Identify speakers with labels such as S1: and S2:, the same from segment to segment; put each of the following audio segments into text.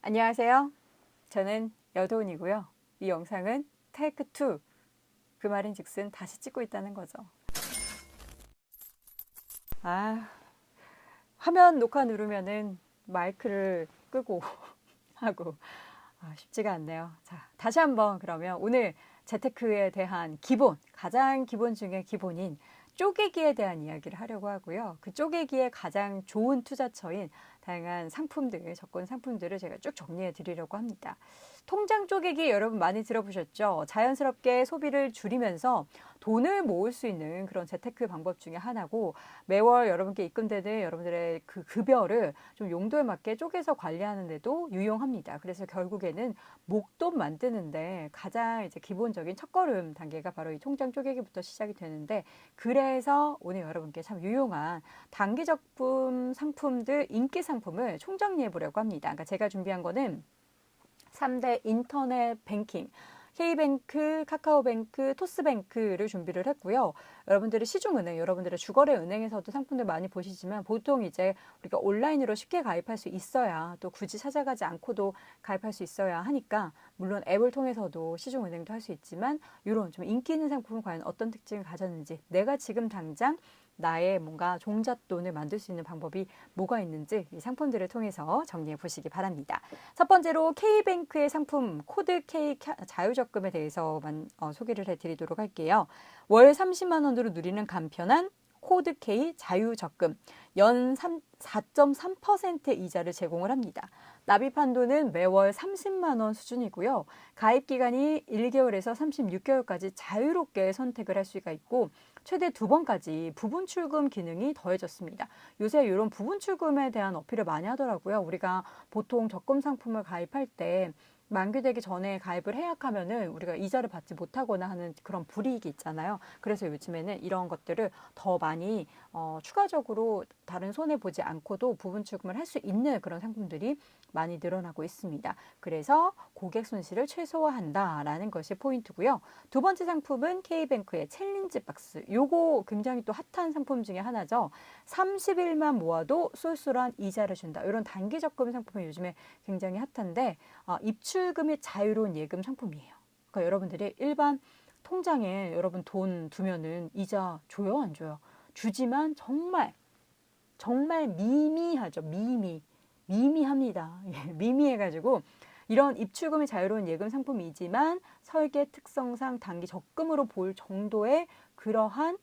S1: 안녕하세요. 저는 여도은이고요. 이 영상은 테이크 2, 그 말인즉슨 다시 찍고 있다는 거죠. 화면 녹화 누르면은 마이크를 끄고 하고 쉽지가 않네요. 자, 다시 한번 그러면 오늘 재테크에 대한 기본, 가장 기본 중에 기본인 쪼개기에 대한 이야기를 하려고 하고요. 그 쪼개기의 가장 좋은 투자처인 다양한 상품들, 접근 상품들을 제가 쭉 정리해 드리려고 합니다. 통장 쪼개기 여러분 많이 들어보셨죠? 자연스럽게 소비를 줄이면서 돈을 모을 수 있는 그런 재테크 방법 중에 하나고, 매월 여러분께 입금되는 여러분들의 그 급여를 좀 용도에 맞게 쪼개서 관리하는 데도 유용합니다. 그래서 결국에는 목돈 만드는데 가장 이제 기본적인 첫걸음 단계가 바로 이 통장 쪼개기부터 시작이 되는데, 그래서 오늘 여러분께 참 유용한 단기 적금 상품들, 인기 상품을 총정리해 보려고 합니다. 그러니까 제가 준비한 거는 3대 인터넷 뱅킹, K뱅크, 카카오뱅크, 토스뱅크를 준비를 했고요. 여러분들의 시중은행, 여러분들의 주거래 은행에서도 상품들 많이 보시지만 보통 이제 우리가 온라인으로 쉽게 가입할 수 있어야, 또 굳이 찾아가지 않고도 가입할 수 있어야 하니까, 물론 앱을 통해서도 시중은행도 할 수 있지만 이런 좀 인기 있는 상품은 과연 어떤 특징을 가졌는지, 내가 지금 당장 나의 뭔가 종잣돈을 만들 수 있는 방법이 뭐가 있는지 이 상품들을 통해서 정리해 보시기 바랍니다. 첫 번째로 K뱅크의 상품 코드 K 자유적금에 대해서만 소개를 해드리도록 할게요. 월 30만 원으로 누리는 간편한 코드 K 자유적금, 연 4.3% 이자를 제공을 합니다. 납입 한도는 매월 30만 원 수준이고요. 가입 기간이 1개월에서 36개월까지 자유롭게 선택을 할 수가 있고, 최대 2번까지 부분 출금 기능이 더해졌습니다. 요새 이런 부분 출금에 대한 어필을 많이 하더라고요. 우리가 보통 적금 상품을 가입할 때 만기되기 전에 가입을 해약하면은 우리가 이자를 받지 못하거나 하는 그런 불이익이 있잖아요. 그래서 요즘에는 이런 것들을 더 많이 추가적으로 다른 손해 보지 않고도 부분 출금을 할 수 있는 그런 상품들이 많이 늘어나고 있습니다. 그래서 고객 손실을 최소화한다라는 것이 포인트고요. 두 번째 상품은 K뱅크의 챌린지 박스. 요거 굉장히 또 핫한 상품 중에 하나죠. 30일만 모아도 쏠쏠한 이자를 준다. 이런 단기 적금 상품이 요즘에 굉장히 핫한데, 입출금이 자유로운 예금 상품이에요. 그러니까 여러분들이 일반 통장에 여러분 돈 두면은 이자 줘요, 안 줘요? 주지만 정말 미미하죠. 미미합니다. 미미해가지고 이런 입출금이 자유로운 예금 상품이지만 설계 특성상 단기 적금으로 볼 정도의 그러한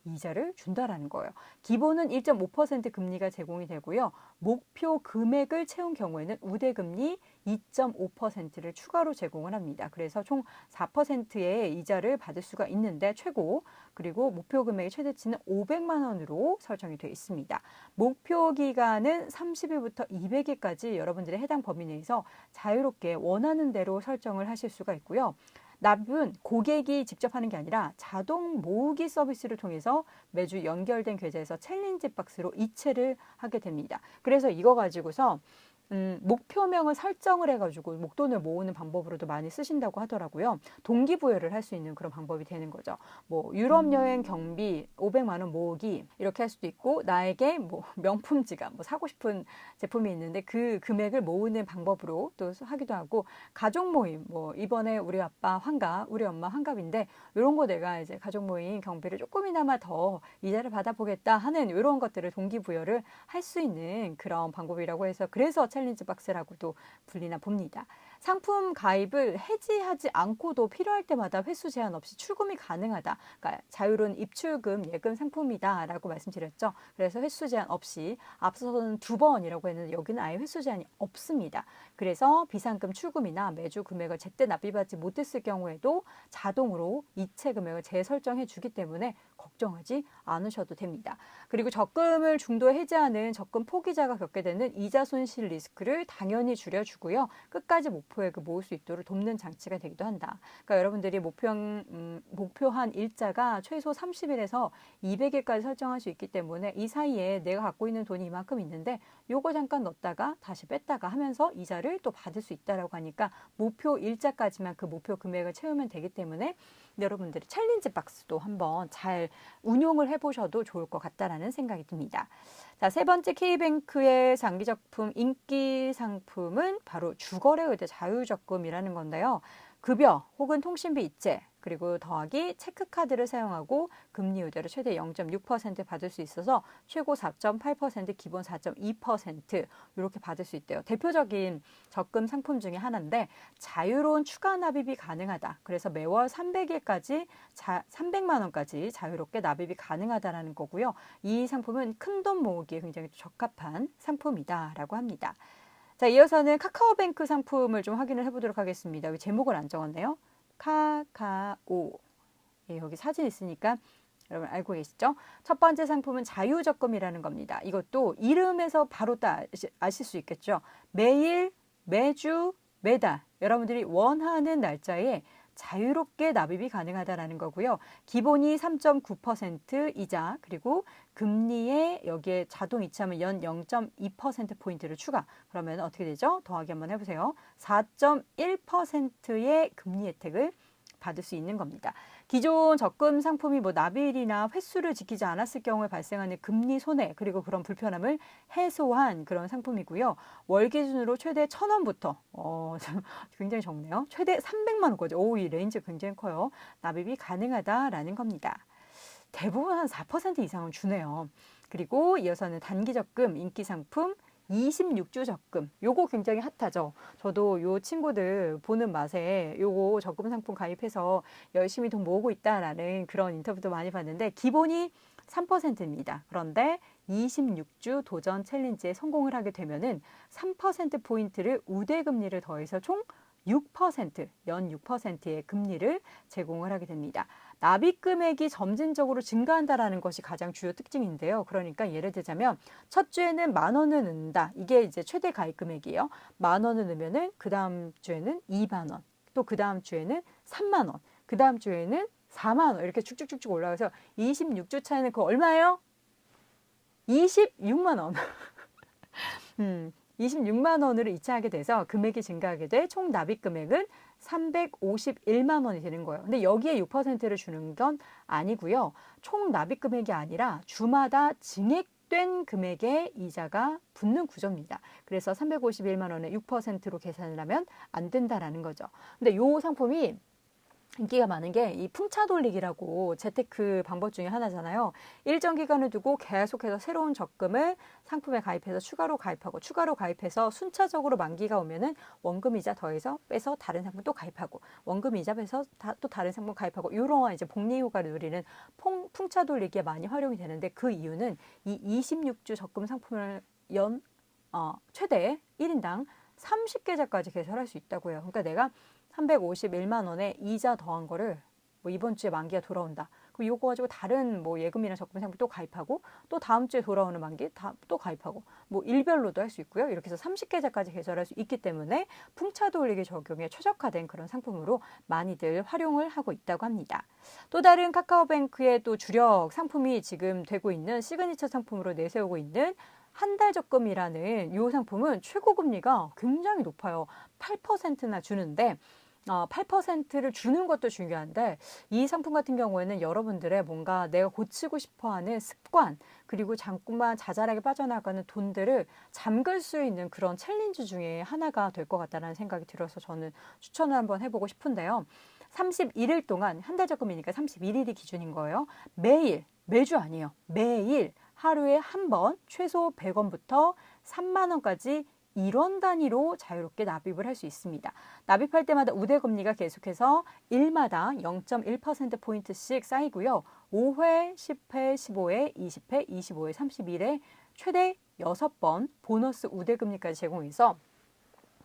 S1: 이자를 준다라는 거예요. 기본은 1.5% 금리가 제공이 되고요. 목표 금액을 채운 경우에는 우대금리 2.5%를 추가로 제공을 합니다. 그래서 총 4%의 이자를 받을 수가 있는데 최고, 그리고 목표 금액의 최대치는 500만 원으로 설정이 되어 있습니다. 목표 기간은 30일부터 200일까지 여러분들의 해당 범위 내에서 자유롭게 원하는 대로 설정을 하실 수가 있고요. 납은 고객이 직접 하는 게 아니라 자동 모으기 서비스를 통해서 매주 연결된 계좌에서 챌린지 박스로 이체를 하게 됩니다. 그래서 이거 가지고서 목표명을 설정을 해가지고 목돈을 모으는 방법으로도 많이 쓰신다고 하더라고요. 동기부여를 할 수 있는 그런 방법이 되는 거죠. 뭐 유럽 여행 경비 500만 원 모으기 이렇게 할 수도 있고, 나에게 뭐 명품 지갑 뭐 사고 싶은 제품이 있는데 그 금액을 모으는 방법으로 또 하기도 하고, 가족 모임 뭐 이번에 우리 아빠 환갑, 우리 엄마 환갑인데 이런 거 내가 이제 가족 모임 경비를 조금이나마 더 이자를 받아보겠다 하는 이런 것들을 동기부여를 할 수 있는 그런 방법이라고 해서, 그래서 챌린지 박스라고도 불리나 봅니다. 상품 가입을 해지하지 않고도 필요할 때마다 횟수 제한 없이 출금이 가능하다. 그러니까 자유로운 입출금 예금 상품이다라고 말씀드렸죠. 그래서 횟수 제한 없이, 앞서서는 2번이라고 했는데 여기는 아예 횟수 제한이 없습니다. 그래서 비상금 출금이나 매주 금액을 제때 납입하지 못했을 경우에도 자동으로 이체 금액을 재설정해 주기 때문에 걱정하지 않으셔도 됩니다. 그리고 적금을 중도에 해지하는 적금 포기자가 겪게 되는 이자 손실 리스크를 당연히 줄여주고요. 끝까지 목표액을 모을 수 있도록 돕는 장치가 되기도 한다. 그러니까 여러분들이 목표한 일자가 최소 30일에서 200일까지 설정할 수 있기 때문에 이 사이에 내가 갖고 있는 돈이 이만큼 있는데 요거 잠깐 넣었다가 다시 뺐다가 하면서 이자를 또 받을 수 있다라고 하니까 목표 일자까지만 그 목표 금액을 채우면 되기 때문에 여러분들이 챌린지 박스도 한번 잘 운용을 해보셔도 좋을 것 같다라는 생각이 듭니다. 자, 세 번째 K뱅크의 장기적품 인기 상품은 바로 주거래 의대 자유적금이라는 건데요. 급여 혹은 통신비 이체 그리고 더하기 체크카드를 사용하고 금리 우대로 최대 0.6% 받을 수 있어서 최고 4.8% 기본 4.2% 이렇게 받을 수 있대요. 대표적인 적금 상품 중에 하나인데 자유로운 추가 납입이 가능하다. 그래서 매월 300만 원까지 자유롭게 납입이 가능하다라는 거고요. 이 상품은 큰돈 모으기에 굉장히 적합한 상품이다라고 합니다. 자, 이어서는 카카오뱅크 상품을 좀 확인을 해보도록 하겠습니다. 여기 제목을 안 적었네요. 카카오. 예, 여기 사진 있으니까 여러분 알고 계시죠? 첫 번째 상품은 자유적금이라는 겁니다. 이것도 이름에서 바로 아실 수 있겠죠. 매일, 매주, 매달 여러분들이 원하는 날짜에 자유롭게 납입이 가능하다라는 거고요. 기본이 3.9% 이자 그리고 금리에 여기에 자동 이체하면 연 0.2%포인트를 추가. 그러면 어떻게 되죠? 더하기 한번 해보세요. 4.1%의 금리 혜택을 받을 수 있는 겁니다. 기존 적금 상품이 뭐 납입이나 횟수를 지키지 않았을 경우에 발생하는 금리 손해 그리고 그런 불편함을 해소한 그런 상품이고요. 월 기준으로 최대 1,000원부터 굉장히 적네요. 최대 300만 원까지. 오, 이 레인지 굉장히 커요. 납입이 가능하다라는 겁니다. 대부분 한 4% 이상은 주네요. 그리고 이어서는 단기 적금 인기 상품 26주 적금. 요거 굉장히 핫하죠. 저도 요 친구들 보는 맛에 요거 적금 상품 가입해서 열심히 돈 모으고 있다라는 그런 인터뷰도 많이 봤는데 기본이 3%입니다. 그런데 26주 도전 챌린지에 성공을 하게 되면은 3%포인트를 우대 금리를 더해서 총 6%, 연 6%의 금리를 제공을 하게 됩니다. 납입 금액이 점진적으로 증가한다라는 것이 가장 주요 특징인데요. 그러니까 예를 들자면 첫 주에는 10,000원을 넣는다. 이게 이제 최대 가입 금액이에요. 10,000원을 넣으면은 그 다음 주에는 2만 원, 또 그 다음 주에는 3만 원, 그 다음 주에는 4만 원 이렇게 쭉쭉쭉쭉 올라가서 26주 차에는 그 얼마예요? 26만 원. 26만 원으로 이체하게 돼서 금액이 증가하게 돼 총 납입 금액은 351만 원이 되는 거예요. 근데 여기에 6%를 주는 건 아니고요. 총 납입 금액이 아니라 주마다 증액된 금액의 이자가 붙는 구조입니다. 그래서 351만 원에 6%로 계산을 하면 안 된다라는 거죠. 근데 이 상품이 인기가 많은 게 이 풍차 돌리기라고 재테크 방법 중에 하나잖아요. 일정 기간을 두고 계속해서 새로운 적금을 상품에 가입해서 추가로 가입해서 순차적으로 만기가 오면은 원금 이자 더해서 빼서 다른 상품 또 가입하고 원금 이자 빼서 또 다른 상품 가입하고 이런 이제 복리 효과를 누리는 풍차 돌리기에 많이 활용이 되는데 그 이유는 이 26주 적금 상품을 최대 1인당 30계좌까지 개설할 수 있다고 해요. 그러니까 내가 351만 원에 이자 더한 거를 뭐 이번 주에 만기가 돌아온다. 그럼 이거 가지고 다른 뭐 예금이나 적금 상품 또 가입하고 또 다음 주에 돌아오는 만기 또 가입하고 뭐 일별로도 할 수 있고요. 이렇게 해서 30계좌까지 개설할 수 있기 때문에 풍차 돌리기 적용에 최적화된 그런 상품으로 많이들 활용을 하고 있다고 합니다. 또 다른 카카오뱅크의 또 주력 상품이 지금 되고 있는 시그니처 상품으로 내세우고 있는 한 달 적금이라는 이 상품은 최고 금리가 굉장히 높아요. 8%나 주는데 8%를 주는 것도 중요한데 이 상품 같은 경우에는 여러분들의 뭔가 내가 고치고 싶어하는 습관 그리고 잠깐만 자잘하게 빠져나가는 돈들을 잠글 수 있는 그런 챌린지 중에 하나가 될 것 같다는 생각이 들어서 저는 추천을 한번 해보고 싶은데요. 31일 동안 한 달 적금이니까 31일이 기준인 거예요. 매주 아니에요. 매일 하루에 한 번 최소 100원부터 3만 원까지 1원 단위로 자유롭게 납입을 할 수 있습니다. 납입할 때마다 우대 금리가 계속해서 일마다 0.1%포인트씩 쌓이고요. 5회, 10회, 15회, 20회, 25회, 31회 최대 6번 보너스 우대 금리까지 제공해서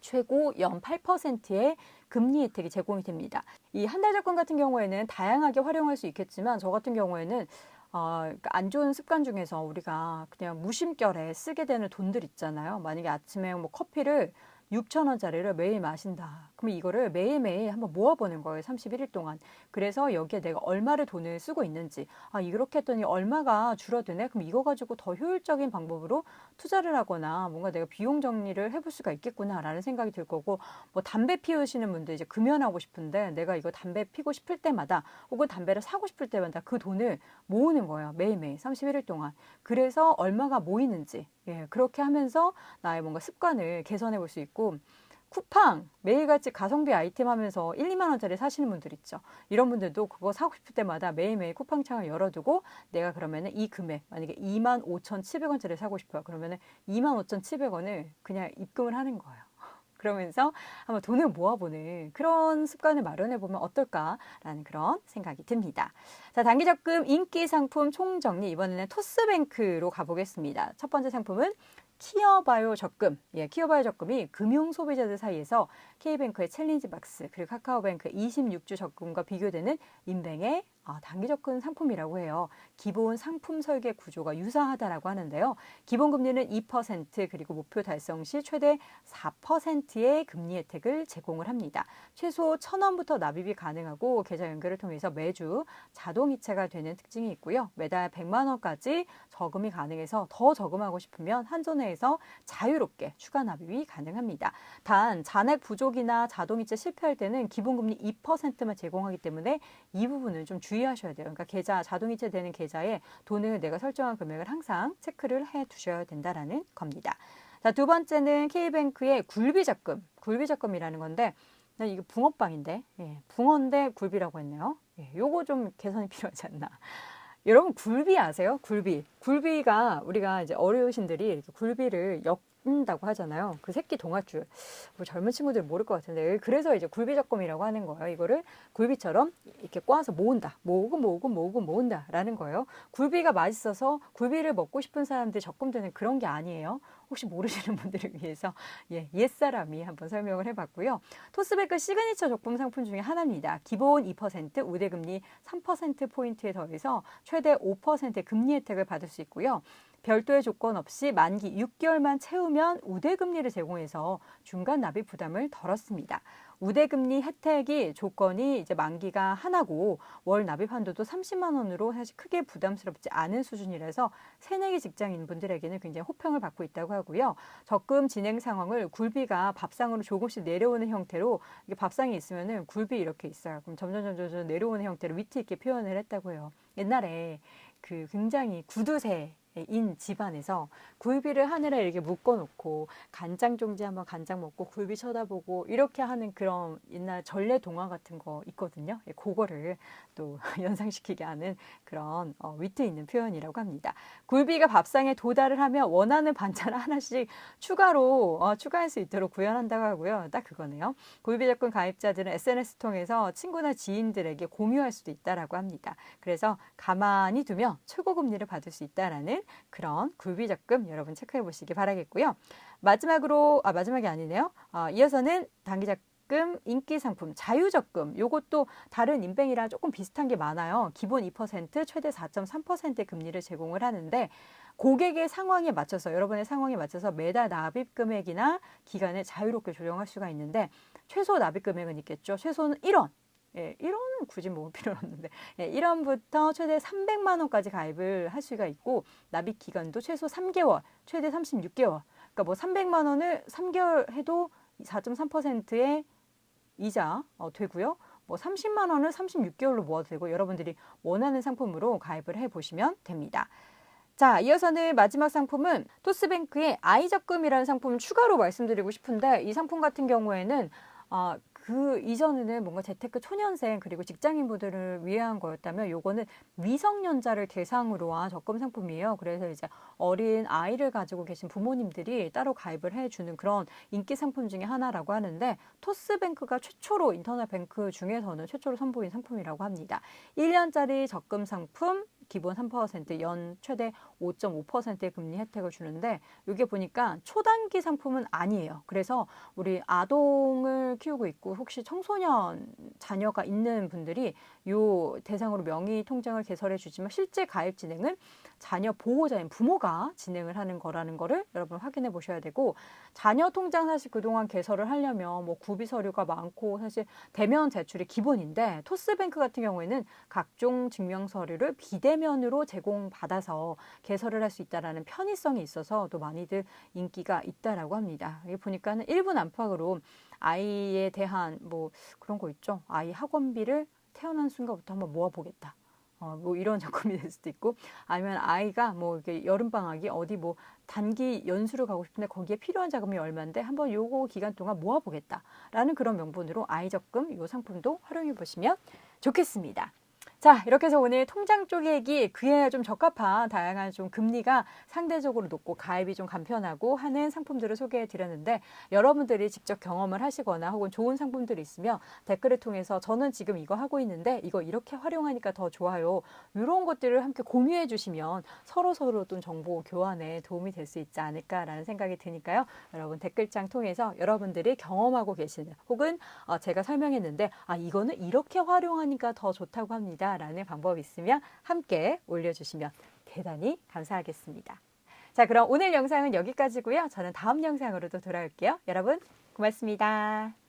S1: 최고 연 8%의 금리 혜택이 제공이 됩니다. 이 한 달 적금 같은 경우에는 다양하게 활용할 수 있겠지만 저 같은 경우에는 그러니까 안 좋은 습관 중에서 우리가 그냥 무심결에 쓰게 되는 돈들 있잖아요. 만약에 아침에 뭐 커피를 6,000원짜리를 매일 마신다. 그럼 이거를 매일매일 한번 모아보는 거예요. 31일 동안. 그래서 여기에 내가 얼마를 돈을 쓰고 있는지. 아, 이렇게 했더니 얼마가 줄어드네? 그럼 이거 가지고 더 효율적인 방법으로 투자를 하거나 뭔가 내가 비용 정리를 해볼 수가 있겠구나라는 생각이 들 거고, 뭐 담배 피우시는 분들 이제 금연하고 싶은데 내가 이거 담배 피고 싶을 때마다 혹은 담배를 사고 싶을 때마다 그 돈을 모으는 거예요. 매일매일 31일 동안. 그래서 얼마가 모이는지, 예, 그렇게 하면서 나의 뭔가 습관을 개선해 볼 수 있고, 쿠팡 매일같이 가성비 아이템 하면서 1, 2만 원짜리 사시는 분들 있죠. 이런 분들도 그거 사고 싶을 때마다 매일매일 쿠팡 창을 열어두고 내가 그러면은 이 금액, 만약에 25,700원짜리 사고 싶어요. 그러면은 25,700원을 그냥 입금을 하는 거예요. 그러면서 한번 돈을 모아보는 그런 습관을 마련해보면 어떨까라는 그런 생각이 듭니다. 자, 단기 적금 인기 상품 총정리, 이번에는 토스뱅크로 가보겠습니다. 첫 번째 상품은 키어바이오 적금. 예, 키어바이오 적금이 금융 소비자들 사이에서 K뱅크의 챌린지 박스 그리고 카카오뱅크의 26주 적금과 비교되는 인뱅의 단기 적금 상품이라고 해요. 기본 상품 설계 구조가 유사하다라고 하는데요. 기본 금리는 2% 그리고 목표 달성 시 최대 4%의 금리 혜택을 제공을 합니다. 최소 1,000원부터 납입이 가능하고 계좌 연결을 통해서 매주 자동 이체가 되는 특징이 있고요. 매달 100만 원까지 저금이 가능해서 더 저금하고 싶으면 한전에서 자유롭게 추가 납입이 가능합니다. 단 잔액 부족이나 자동 이체 실패할 때는 기본 금리 2%만 제공하기 때문에 이 부분은 좀 주의하셔야 돼요. 그러니까 계좌 자동 이체되는 계좌에 돈을 내가 설정한 금액을 항상 체크를 해 두셔야 된다라는 겁니다. 자, 두 번째는 K뱅크의 굴비 적금. 굴비 적금이라는 건데 이거 붕어빵인데, 예, 붕어인데 굴비라고 했네요. 예, 요거 좀 개선이 필요하지 않나. 여러분 굴비 아세요? 굴비. 굴비가 우리가 이제 어르신들이 이렇게 굴비를 엮는다고 하잖아요. 그 새끼 동아줄. 뭐 젊은 친구들 모를 것 같은데 그래서 이제 굴비 적금이라고 하는 거예요. 이거를 굴비처럼 이렇게 꼬아서 모은다. 모으고 모은다라는 거예요. 굴비가 맛있어서 굴비를 먹고 싶은 사람들 적금되는 그런 게 아니에요. 혹시 모르시는 분들을 위해서 옛사람이 한번 설명을 해봤고요. 토스뱅크 시그니처 적금 상품 중에 하나입니다. 기본 2%, 우대금리 3%포인트에 더해서 최대 5% 금리 혜택을 받을 수 있고요. 별도의 조건 없이 만기 6개월만 채우면 우대금리를 제공해서 중간 납입 부담을 덜었습니다. 우대금리 혜택이 조건이 이제 만기가 하나고 월 납입 한도도 30만 원으로 사실 크게 부담스럽지 않은 수준이라서 새내기 직장인 분들에게는 굉장히 호평을 받고 있다고 하고요. 적금 진행 상황을 굴비가 밥상으로 조금씩 내려오는 형태로, 이게 밥상이 있으면은 굴비 이렇게 있어요. 그럼 점점 내려오는 형태로 위트 있게 표현을 했다고 해요. 옛날에 그 굉장히 구두쇠 인 집안에서 굴비를 하늘에 이렇게 묶어놓고 간장 종지 한번 간장 먹고 굴비 쳐다보고 이렇게 하는 그런 옛날 전래 동화 같은 거 있거든요. 그거를 또 연상시키게 하는 그런 위트 있는 표현이라고 합니다. 굴비가 밥상에 도달을 하면 원하는 반찬 하나씩 추가로 추가할 수 있도록 구현한다고 하고요. 딱 그거네요. 굴비 적금 가입자들은 SNS 통해서 친구나 지인들에게 공유할 수도 있다라고 합니다. 그래서 가만히 두면 최고 금리를 받을 수 있다라는 그런 굴비 적금 여러분 체크해 보시기 바라겠고요. 마지막으로 마지막이 아니네요. 이어서는 단기 적금 인기 상품 자유적금, 요것도 다른 인뱅이랑 조금 비슷한 게 많아요. 기본 2%, 최대 4.3%의 금리를 제공을 하는데 고객의 상황에 맞춰서, 여러분의 상황에 맞춰서 매달 납입 금액이나 기간을 자유롭게 조정할 수가 있는데 최소 납입 금액은 있겠죠. 최소는 1원. 예, 1원은 굳이 모을 필요는 없는데 1원부터 최대 300만 원까지 가입을 할 수가 있고 납입 기간도 최소 3개월, 최대 36개월. 그러니까 뭐 300만 원을 3개월 해도 4.3%의 이자 되고요. 뭐 30만 원을 36개월로 모아도 되고 여러분들이 원하는 상품으로 가입을 해보시면 됩니다. 자, 이어서는 마지막 상품은 토스뱅크의 아이적금이라는 상품을 추가로 말씀드리고 싶은데 이 상품 같은 경우에는 그 이전에는 뭔가 재테크 초년생 그리고 직장인분들을 위한 거였다면 요거는 미성년자를 대상으로 한 적금 상품이에요. 그래서 이제 어린 아이를 가지고 계신 부모님들이 따로 가입을 해주는 그런 인기 상품 중에 하나라고 하는데 토스뱅크가 최초로 인터넷 뱅크 중에서는 최초로 선보인 상품이라고 합니다. 1년짜리 적금 상품 기본 3%, 연 최대 5.5%의 금리 혜택을 주는데 이게 보니까 초단기 상품은 아니에요. 그래서 우리 아동을 키우고 있고 혹시 청소년 자녀가 있는 분들이 요 대상으로 명의 통장을 개설해 주지만 실제 가입 진행은 자녀 보호자인 부모가 진행을 하는 거라는 거를 여러분 확인해 보셔야 되고, 자녀 통장 사실 그동안 개설을 하려면 뭐 구비 서류가 많고 사실 대면 제출이 기본인데, 토스뱅크 같은 경우에는 각종 증명 서류를 비대면으로 제공받아서 개설을 할 수 있다라는 편의성이 있어서 또 많이들 인기가 있다라고 합니다. 여기 보니까는 1분 안팎으로 아이에 대한 뭐 그런 거 있죠. 아이 학원비를 태어난 순간부터 한번 모아보겠다. 뭐 이런 적금이 될 수도 있고, 아니면 아이가 뭐 이렇게 여름방학이 어디 뭐 단기 연수를 가고 싶은데 거기에 필요한 자금이 얼마인데 한번 요거 기간 동안 모아보겠다라는 그런 명분으로 아이 적금 요 상품도 활용해 보시면 좋겠습니다. 자, 이렇게 해서 오늘 통장 쪽 얘기, 그에 좀 적합한 다양한 좀 금리가 상대적으로 높고 가입이 좀 간편하고 하는 상품들을 소개해 드렸는데, 여러분들이 직접 경험을 하시거나 혹은 좋은 상품들이 있으면 댓글을 통해서 저는 지금 이거 하고 있는데 이거 이렇게 활용하니까 더 좋아요, 이런 것들을 함께 공유해 주시면 서로 또 정보 교환에 도움이 될 수 있지 않을까라는 생각이 드니까요. 여러분 댓글창 통해서 여러분들이 경험하고 계시는, 혹은 제가 설명했는데 이거는 이렇게 활용하니까 더 좋다고 합니다 라는 방법이 있으면 함께 올려주시면 대단히 감사하겠습니다. 자, 그럼 오늘 영상은 여기까지고요. 저는 다음 영상으로 또 돌아올게요. 여러분 고맙습니다.